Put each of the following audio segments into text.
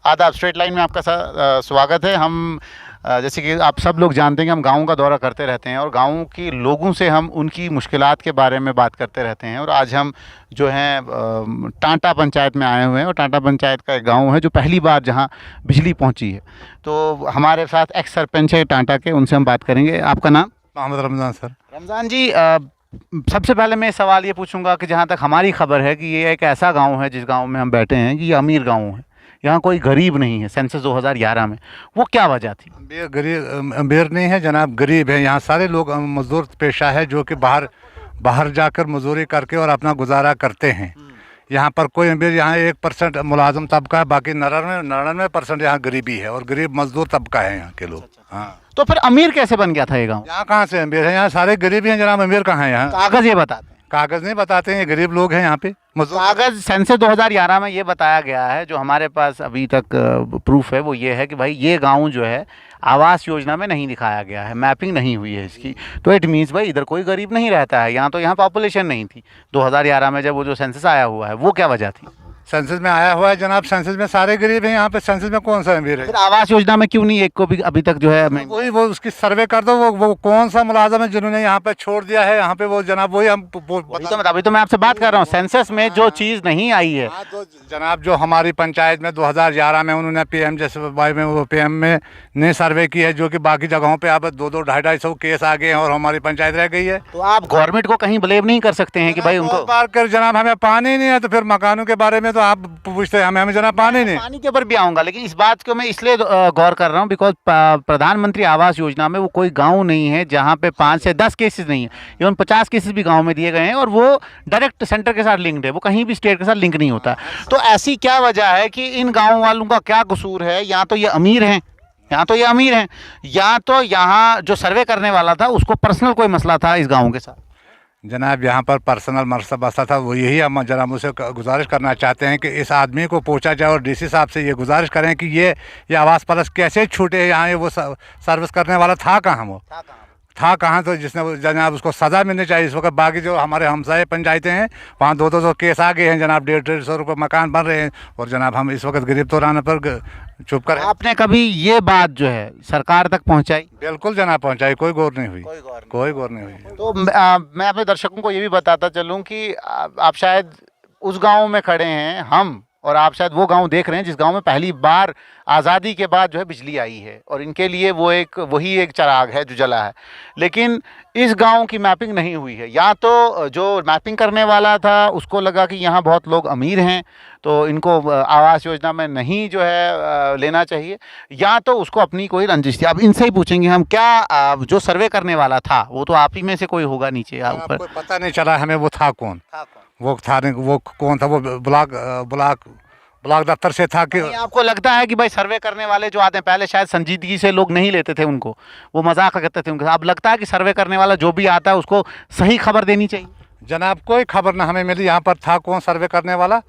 आदाब। Straight line में आपका स्वागत है। हम जैसे कि आप सब लोग जानते हैं कि हम गाँव का दौरा करते रहते हैं और गाँव के लोगों से हम उनकी मुश्किलात के बारे में बात करते रहते हैं। और आज हम जो हैं टांटा पंचायत में आए हुए हैं और टांटा पंचायत का एक गाँव है जो पहली बार जहाँ बिजली पहुँची है। तो हमारे साथ एक्स सरपंच है टांटा के, उनसे हम बात करेंगे। आपका नाम? मोहम्मद रमज़ान सर। रमज़ान जी, सबसे पहले मैं सवाल ये पूछूंगा कि जहाँ तक हमारी खबर है कि ये एक ऐसा गांव है जिस गांव में हम बैठे हैं कि ये अमीर गांव है, यहाँ कोई गरीब नहीं है। सेंसस 2011 में वो क्या वजह थी? अमीर नहीं है जनाब, गरीब है। यहाँ सारे लोग मजदूर पेशा है जो कि बाहर जाकर मजदूरी करके और अपना गुजारा करते हैं। यहाँ पर कोई अमीर, यहाँ 1% मुलाजम तबका है, बाकी 99% यहाँ गरीबी है और गरीब मजदूर तबका है यहाँ के लोग। हाँ, तो फिर अमीर कैसे बन गया था ये गाँव? यहाँ कहाँ से अमीर है? यहाँ सारे गरीब हैं जनाब, अमीर कहाँ है यहाँ? कागज ये बताते हैं। कागज नहीं बताते हैं, ये गरीब लोग हैं यहाँ पे। कागज सेंसस 2011 में ये बताया गया है, जो हमारे पास अभी तक प्रूफ है वो ये है कि भाई ये गांव जो है आवास योजना में नहीं दिखाया गया है, मैपिंग नहीं हुई है इसकी। तो इट मीन्स भाई इधर कोई गरीब नहीं रहता है। यहाँ तो यहाँ पॉपुलेशन नहीं थी 2011 में जब वो जो सेंसस आया हुआ है। वो क्या वजह थी? सेंसस में आया हुआ है जनाब, सेंसस में सारे गरीब हैं यहाँ पे। सेंसस में कौन सा अमीर है? फिर आवास योजना में क्यों नहीं एक को भी अभी तक जो है? वही वो उसकी सर्वे कर दो, वो कौन सा मुलाजम है जिन्होंने यहाँ पे छोड़ दिया है यहाँ पे, वो जनाब वही हम अभी तो मैं आपसे बात कर रहा हूँ। सेंसस में जो चीज़ नहीं आई है। तो जनाब जो हमारी पंचायत में 2011 में उन्होंने PM जैसे में वो PM में ने सर्वे की है, जो कि बाकी जगहों पे अब 2-2, 250 केस आ गए हैं और हमारी पंचायत रह गई है। तो आप गवर्नमेंट को कहीं ब्लेम नहीं कर सकते हैं कि भाई उनको बार कर जनाब हमें पानी नहीं है, तो फिर मकानों के बारे में तो आप पूछते हैं, हमें जनाब पानी नहीं। पानी के ऊपर भी आऊंगा, लेकिन इस बात को मैं इसलिए गौर कर रहा हूँ बिकॉज प्रधानमंत्री आवास योजना में वो कोई गांव नहीं है जहां पे 5 से 10 केसेस नहीं है। इवन 50 केसेस भी गांव में दिए गए हैं और वो डायरेक्ट सेंटर के साथ लिंक्ड है, वो कहीं भी स्टेट के साथ लिंक नहीं होता। तो ऐसी क्या वजह है कि इन गाँव वालों का क्या कसूर है? या तो ये अमीर हैं, या तो यहाँ जो सर्वे करने वाला था उसको पर्सनल कोई मसला था इस गाँव के साथ। जनाब यहाँ पर पर्सनल मसला था, वो यही हम जनाब मुझसे गुजारिश करना चाहते हैं कि इस आदमी को पूछा जाए और DC साहब से ये गुजारिश करें कि ये आवास परस कैसे छूटे यहाँ, ये वो सर्विस करने वाला था कहाँ? वो था कहाँ? तो जिसने जनाब उसको सज़ा मिलनी चाहिए इस वक्त। बाकी जो हमारे हमसाए पंचायतें हैं वहाँ 200 केस आ गए हैं जनाब, 150 रुपये मकान बन रहे हैं और जनाब हम इस वक्त गरीब तो रहने पर चुप कर। आपने कभी ये बात जो है सरकार तक पहुंचाई? बिल्कुल जनाब पहुंचाई, कोई गौर नहीं हुई, कोई गौर नहीं हुई। तो मैं अपने दर्शकों को ये भी बताता चलूं कि आप शायद उस गांव में खड़े हैं हम, और आप शायद वो गांव देख रहे हैं जिस गांव में पहली बार आज़ादी के बाद जो है बिजली आई है, और इनके लिए वही एक चिराग है जो जला है। लेकिन इस गांव की मैपिंग नहीं हुई है। या तो जो मैपिंग करने वाला था उसको लगा कि यहाँ बहुत लोग अमीर हैं तो इनको आवास योजना में नहीं जो है लेना चाहिए, या तो उसको अपनी कोई रंजिश थी। अब इनसे ही पूछेंगे हम, क्या जो सर्वे करने वाला था वो तो आप ही में से कोई होगा नीचे या ऊपर? पता नहीं चला हमें वो था कौन, वो कौन था? वो ब्लॉक दफ्तर से था कि आपको लगता है कि भाई सर्वे करने वाले जो आते हैं, पहले शायद संजीदगी से लोग नहीं लेते थे उनको, वो मजाक करते थे उनके? अब लगता है कि सर्वे करने वाला जो भी आता है उसको सही खबर देनी चाहिए? जनाब कोई खबर ना हमें मिली यहाँ पर था कौन सर्वे करने वाला।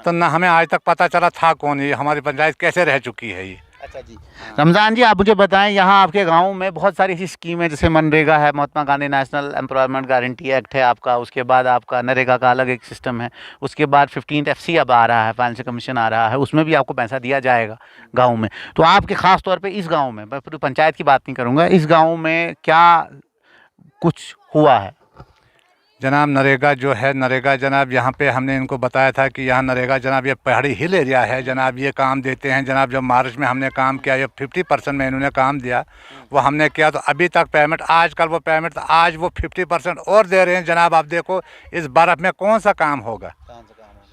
तो ना हमें आज तक पता चला था कौन, ये हमारी पंचायत कैसे रह चुकी है ये। अच्छा जी। रमज़ान जी, आप मुझे बताएं, यहाँ आपके गांव में बहुत सारी ऐसी स्कीमें, जैसे मनरेगा है, Mahatma Gandhi national employment guarantee act है आपका, उसके बाद आपका नरेगा का अलग एक सिस्टम है, उसके बाद 15th FC अब आ रहा है, फाइनेंशियल कमीशन आ रहा है, उसमें भी आपको पैसा दिया जाएगा गाँव में। तो आपके ख़ास तौर पर इस गाँव में, मैं पूरी पंचायत की बात नहीं करूँगा, इस गाँव में क्या कुछ हुआ है? जनाब नरेगा जो है, नरेगा जनाब यहाँ पे हमने इनको बताया था कि यहाँ नरेगा जनाब ये पहाड़ी हिल एरिया है जनाब, ये काम देते हैं जनाब। जब मार्च में हमने काम किया, ये 50% में इन्होंने काम दिया, वो हमने किया, तो अभी तक पेमेंट, आजकल वो पेमेंट, आज वो 50% और दे रहे हैं जनाब। आप देखो इस बर्फ़ में कौन सा काम होगा?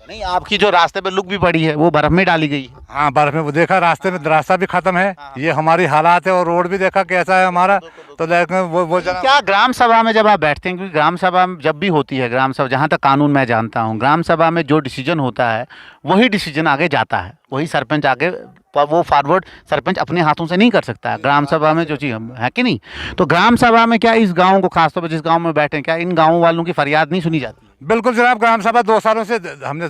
नहीं, आपकी जो रास्ते पे लुक भी पड़ी है वो बर्फ में डाली गई है। हाँ, बर्फ में वो देखा, रास्ते में रास्ता भी खत्म है। ये हमारी हालात है और रोड भी देखा कैसा है हमारा। तो लेकिन वो क्या ग्राम सभा में जब आप बैठते हैं, क्योंकि ग्राम सभा जब भी होती है, ग्राम सभा जहाँ तक कानून मैं जानता हूँ, ग्राम सभा में जो डिसीजन होता है वही डिसीजन आगे जाता है, वही सरपंच आगे वो फॉरवर्ड सरपंच अपने हाथों से नहीं कर सकता। ग्राम सभा में जो चीज़ है कि नहीं, तो ग्राम सभा में क्या इस गाँव को, खासतौर पर जिस गाँव में बैठे, क्या इन गाँव वालों की फरियाद नहीं सुनी जाती? बिल्कुल जनाब, ग्राम सभा 2 सालों से हमने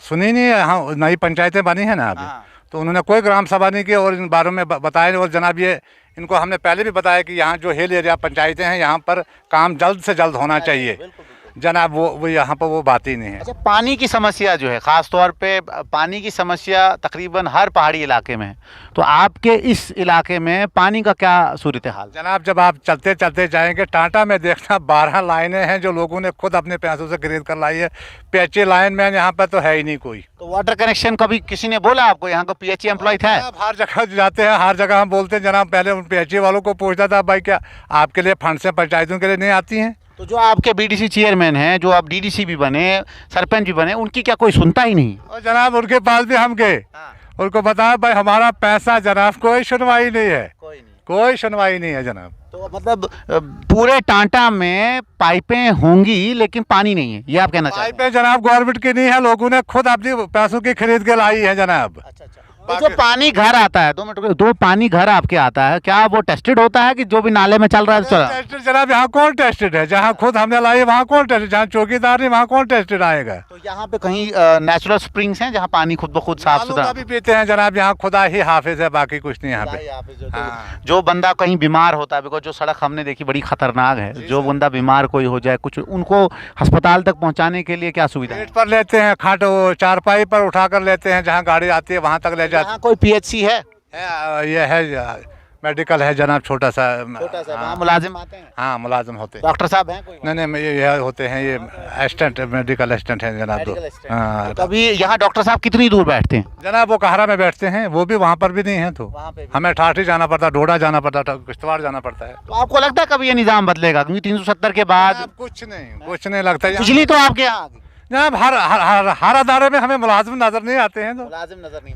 सुनी नहीं है। हाँ, नई पंचायतें बनी है ना अभी, तो उन्होंने कोई ग्राम सभा नहीं की और इन बारों में बताया। और जनाब ये इनको हमने पहले भी बताया कि यहाँ जो हिल एरिया पंचायतें हैं यहाँ पर काम जल्द से जल्द होना चाहिए। जनाब वो यहाँ पर वो बात ही नहीं है। अच्छा, पानी की समस्या जो है, ख़ास तौर पे पानी की समस्या तकरीबन हर पहाड़ी इलाके में है, तो आपके इस इलाके में पानी का क्या सूरत हाल? जनाब जब आप चलते चलते जाएंगे टाटा में देखना 12 लाइनें हैं जो लोगों ने खुद अपने पैसों से खरीद कर लाई है। पीएचई लाइन में यहाँ पर तो है ही नहीं कोई। तो वाटर कनेक्शन कभी किसी ने बोला आपको, यहाँ का पीएचई एम्प्लॉय था? जनाब हर जगह जाते हैं, हर जगह हम बोलते हैं जनाब। पहले उन पीएचई वालों को पूछता था भाई क्या आपके लिए फंड से पंचायतों के लिए नहीं आती हैं? तो जो आपके बीडीसी चेयरमैन हैं, जो आप डीडीसी भी बने, सरपंच भी बने, उनकी क्या कोई सुनता ही नहीं? और जनाब उनके पास भी हम गए, उनको बताया भाई हमारा पैसा जनाब कोई सुनवाई नहीं है, कोई सुनवाई नहीं है जनाब। तो मतलब पूरे टाटा में पाइपें होंगी लेकिन पानी नहीं है, ये आप कहना चाहते हैं? पाइपें जनाब गवर्नमेंट की नहीं है, लोगों ने खुद अपनी पैसों की खरीद के लाई है जनाब। अच्छा अच्छा। तो जो पानी घर आता है, 2 मिनट रुकिए, जो पानी घर आपके आता है, क्या वो टेस्टेड होता है कि जो भी नाले में चल रहा है चला? टेस्टेड जनाब यहाँ कौन टेस्टेड है? जहाँ खुद हमने लाई है वहाँ कौन टेस्टेड? जहाँ चौकीदार नहीं वहाँ कौन टेस्टेड आएगा? तो यहाँ पे कहीं नेचुरल स्प्रिंग्स हैं जहाँ पानी खुद ब खुद साफ सुथरा भी पीते हैं जनाब। यहाँ खुदा ही हाफिज है, बाकी कुछ नहीं यहाँ पे। जो बंदा कहीं बीमार होता है, बिकॉज जो सड़क हमने देखी बड़ी खतरनाक है, जो बंदा बीमार कोई हो जाए कुछ, उनको अस्पताल तक पहुँचाने के लिए क्या सुविधा है? पेट पर लेते हैं, खाट चारपाई पर उठा कर लेते हैं, जहाँ गाड़ी आती है वहाँ तक ले जाते हैं। कोई पीएचसी है? ये है मेडिकल है जनाब, छोटा सा। वहाँ मुलाजिम आते हैं? हाँ मुलाजिम होते हैं। डॉक्टर साहब हैं कोई? नहीं ये होते हैं, ये असिस्टेंट मेडिकल असिस्टेंट हैं जनाब। तो हाँ तो अभी यहाँ डॉक्टर साहब कितनी दूर बैठते हैं? जनाब वो कहरा में बैठते हैं, वो भी वहाँ पर भी नहीं है, तो हमें ठाठी जाना पड़ता, डोडा जाना पड़ता, किश्तवाड़ जाना पड़ता है। तो आपको लगता है कभी ये निज़ाम बदलेगा? क्योंकि 370 के बाद कुछ नहीं लगता। बिजली तो आपके यहाँ आ गई जनाब हर अदारे में हमें मुलाजिम नजर नहीं आते हैं। तो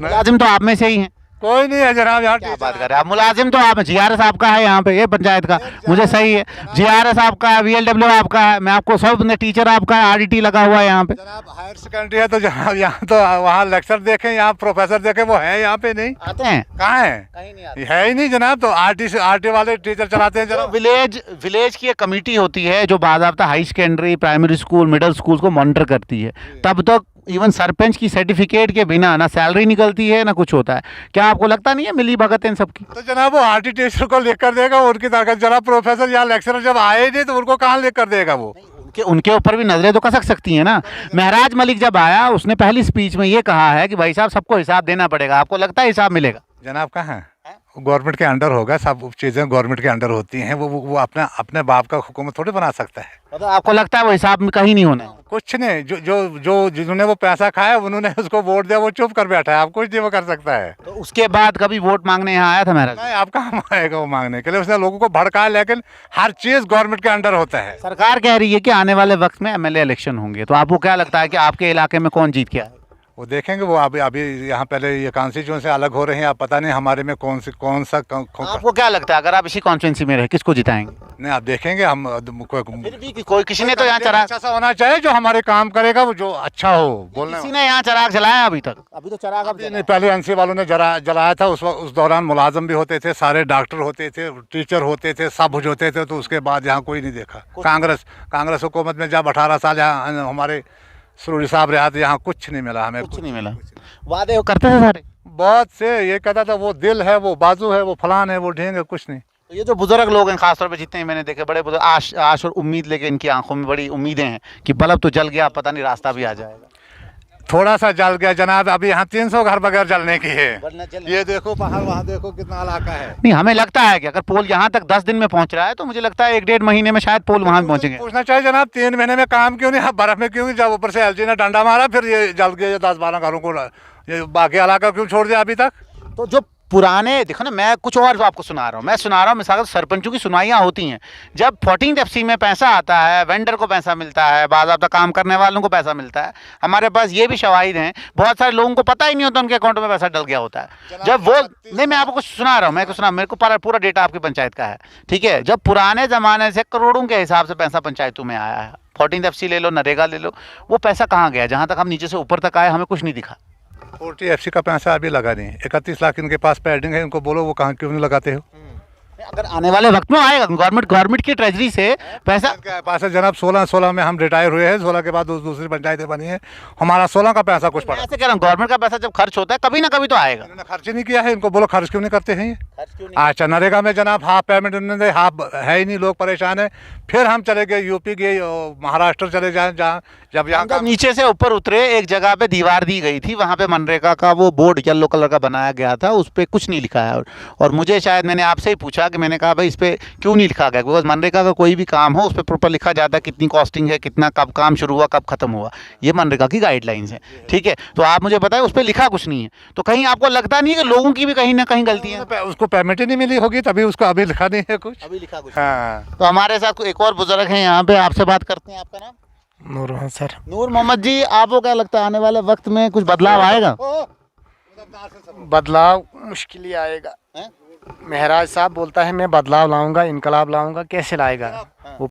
मुलाजिम तो आप में से ही हैं? कोई नहीं है जनाब यहाँ। क्या बात कर रहे हैं आप? मुलाजिम तो आप, जीआरएस आपका है यहाँ पे, ये पंचायत का, मुझे सही है, जीआरएस आपका है, वीएलडब्ल्यू आपका है, मैं आपको सब ने, टीचर आपका है, आरडीटी लगा हुआ है यहाँ पे। जनाब हायर सेकेंडरी है तो जनाब यहाँ तो वहाँ लेक्चर देखें, यहाँ प्रोफेसर देखें, वो है यहाँ पे नहीं आते हैं? कहाँ है? कहीं नहीं आते। है ही नहीं जनाब। तो आरटी वाले टीचर चलाते हैं जनाब। विलेज की एक कमेटी होती है जो बाकायदा high secondary, primary school, middle school को मॉनिटर करती है, तब तक इवन सरपंच की सर्टिफिकेट के बिना ना सैलरी निकलती है ना कुछ होता है। क्या आपको लगता नहीं है मिली भगत इन सबकी? तो जनाब वो आरटी टीचर को लिख कर देगा, उनकी ताकत। जनाब प्रोफेसर या लेक्चरर जब आए नहीं तो उनको कहाँ लिख कर देगा वो? उनके ऊपर भी नजरें तो कसक सकती हैं ना। महराज मलिक जब आया, उसने पहली स्पीच में ये कहा है कि भाई साहब सबको हिसाब देना पड़ेगा। आपको लगता है हिसाब मिलेगा? जनाब कहाँ है? गवर्नमेंट के अंडर होगा, सब चीज़ें गवर्नमेंट के अंडर होती हैं। वो अपने बाप का हुकूमत थोड़ी बना सकता है। मतलब आपको लगता है वो हिसाब में कहीं नहीं होना? कुछ नहीं। जो जिन्होंने वो पैसा खाया उन्होंने उसको वोट दिया, वो चुप कर बैठा है। आप कुछ नहीं वो कर सकता है। तो उसके बाद कभी वोट मांगने यहाँ आया था महराज? नहीं, आप कहाँ आएगा वो मांगने के लिए? उसने लोगों को भड़काया, लेकिन हर चीज़ गवर्नमेंट के अंडर होता है। सरकार कह रही है कि आने वाले वक्त में एमएलए इलेक्शन होंगे, तो आपको क्या लगता है कि आपके इलाके में कौन जीत के आए? वो देखेंगे। वो अभी यहाँ पहले ये कॉन्स्टिट्यूंसी अलग हो रही है, आप पता नहीं हमारे में कौन सा आपको क्या लगता है अगर आप इसी कॉन्स्टिट्यूंसी में रहे किसको जिताएंगे? नहीं आप देखेंगे। हम फिर भी कोई किसी ने तो यहाँ चराग अच्छा सा होना चाहिए जो हमारे काम करेगा, वो जो अच्छा हो। बोलने किसी ने यहाँ चराग जलाया अभी तक? अभी तो चराग नहीं, पहले एनसी वालों ने जलाया था। उस दौरान मुलाजम भी होते थे, सारे डॉक्टर होते थे, टीचर होते थे, सब कुछ होते थे। तो उसके बाद यहाँ कोई नहीं देखा। कांग्रेस हुकूमत में जब 18 साल यहाँ हमारे सुरूरी साहब रहा तो यहाँ कुछ नहीं मिला हमें। कुछ नहीं मिला। वादे वो करते थे सारे बहुत से। ये कहता था वो दिल है, वो बाजू है, वो फलान है, वो ढेंग है, कुछ नहीं। तो ये जो बुजुर्ग लोग हैं, खासतौर पे जितने मैंने देखे, बड़े बुजुर्ग, आश और उम्मीद लेके इनकी आंखों में बड़ी उम्मीदें हैं कि बल्ब तो जल गया, पता नहीं रास्ता भी आ जाएगा। थोड़ा सा जल गया जनाब। अभी यहाँ 300 घर बगैर जलने की है। ये देखो पहाड़, वहाँ देखो कितना इलाका है। नहीं, हमें लगता है कि अगर पोल यहाँ तक 10 दिन में पहुँच रहा है तो मुझे लगता है 1-1.5 महीने में शायद पोल वहाँ पहुँचेंगे। पूछना चाहिए जनाब 3 महीने में काम क्यों नहीं? बर्फ में क्यों? जब ऊपर से एलजी ने डंडा मारा फिर ये जल गया 10-12 घरों को, ये बाकी इलाका क्यों छोड़ दिया अभी तक? तो जो पुराने देखो ना, मैं कुछ और आपको सुना रहा हूँ, मिसाल सरपंचों की सुनवाइयाँ होती हैं। जब 14th FC में पैसा आता है, वेंडर को पैसा मिलता है, बाज़ाब्ता काम करने वालों को पैसा मिलता है। हमारे पास ये भी शवाहिद हैं, बहुत सारे लोगों को पता ही नहीं होता उनके अकाउंट में पैसा डल गया होता है। जब वो नहीं, मैं आपको कुछ सुना रहा हूँ, मेरे को पूरा डेटा आपकी पंचायत का है, ठीक है। जब पुराने ज़माने से करोड़ों के हिसाब से पैसा पंचायतों में आया है, 14th FC ले लो, नरेगा ले लो, वो पैसा कहाँ गया? जहाँ तक हम नीचे से ऊपर तक आए हमें कुछ नहीं दिखा। 40 FC का पैसा अभी लगा नहीं। 31 लाख इनके पास पेंडिंग है। इनको बोलो वो कहाँ क्यों नहीं लगाते हो? अगर आने वाले वक्त में आएगा, गवर्नमेंट की ट्रेजरी से पैसा के पास है जनाब। 16 में हम रिटायर हुए हैं, 16 के बाद दूसरी पंचायतें बनी है, हमारा 16 का पैसा कुछ पड़ा। ऐसे कह रहा हूँ, गवर्नमेंट का पैसा जब खर्च होता है कभी ना कभी तो आएगा। इन्होंने खर्च ही नहीं किया है, इनको बोलो खर्च क्यों नहीं करते हैं ये? खर्च क्यों नहीं? अच्छा, नरेगा में जनाब हाफ पेमेंट उन्होंने, हाफ है ही नहीं, लोग परेशान हैं। फिर हम चले गए यूपी गए, महाराष्ट्र चले जाए, जहाँ जब यहाँ जब नीचे से ऊपर उतरे, एक जगह पे दीवार दी गई थी, वहां पे मनरेगा का वो बोर्ड येलो कलर का बनाया गया था, उस पर कुछ नहीं लिखा है। और मुझे शायद मैंने आपसे ही पूछा कि मैंने कहा भाई इस पे क्यों नहीं लिखा गया, बिकॉज मनरेगा का कोई भी काम हो उस पर प्रॉपर लिखा जाता है, कितनी कॉस्टिंग है, कितना कब काम शुरू हुआ कब खत्म हुआ, ये मनरेगा की गाइडलाइंस है। ठीक है, तो आप मुझे बताएं उस पर लिखा कुछ नहीं है, तो कहीं आपको लगता नहीं है कि लोगों की भी कहीं ना कहीं गलती है? उसको पेमेंट ही नहीं मिली होगी, तभी उसको अभी लिखा नहीं है कुछ। अभी लिखा कुछ हाँ। तो हमारे साथ एक और बुजुर्ग हैं यहाँ पे, आपसे बात करते हैं। आपका नाम? नूर सर। नूर मोहम्मद जी, आपको क्या लगता है आने वाले वक्त में कुछ बदलाव आएगा? बदलाव मुश्किल ही आएगा। हैं? महराज साहब बोलता है मैं बदलाव लाऊंगा, इनकलाब लाऊंगा, कैसे लाएगा? वो